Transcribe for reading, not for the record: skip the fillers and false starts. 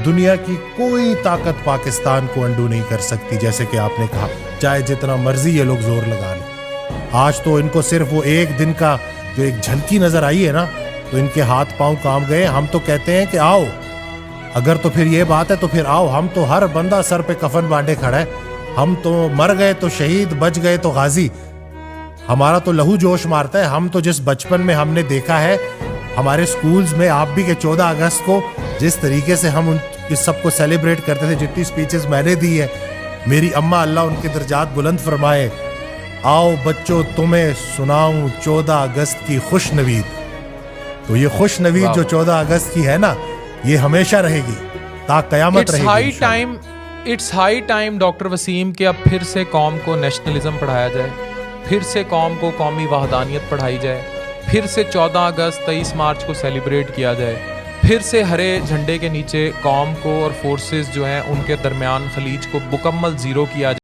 دنیا کی کوئی طاقت پاکستان کو انڈو نہیں کر سکتی. جیسے کہ آپ نے کہا, چاہے جتنا مرضی یہ لوگ زور لگا لیں. آج تو ان کو صرف وہ ایک دن کا جو ایک جھلکی نظر آئی ہے نا, تو ان کے ہاتھ پاؤں کام گئے. ہم تو کہتے ہیں کہ آؤ, اگر تو پھر یہ بات ہے تو پھر آؤ. ہم تو ہر بندہ سر پہ کفن باندھے کھڑا ہے. ہم تو مر گئے تو شہید, بچ گئے تو غازی. ہمارا تو لہو جوش مارتا ہے. ہم تو جس بچپن میں ہم نے دیکھا ہے ہمارے سکولز میں, آپ بھی, کہ 14 اگست کو جس طریقے سے ہم ان سب کو سیلیبریٹ کرتے تھے, جتنی سپیچز میں نے دی ہے, میری اماں اللہ ان کے درجات بلند فرمائے, آؤ بچوں تمہیں سناؤں 14 اگست کی خوش نوید. تو یہ خوش نوید جو 14 اگست کی ہے نا, یہ ہمیشہ رہے گی تا قیامت رہے گی. It's high time doctor Waseem کہ اب پھر سے قوم کو نیشنلزم پڑھایا جائے, پھر سے قوم کو قومی وحدانیت پڑھائی جائے, پھر سے 14 اگست 23 مارچ کو سیلیبریٹ کیا جائے, پھر سے ہرے جھنڈے کے نیچے قوم کو اور فورسز جو ہیں ان کے درمیان خلیج کو مکمل زیرو کیا جائے.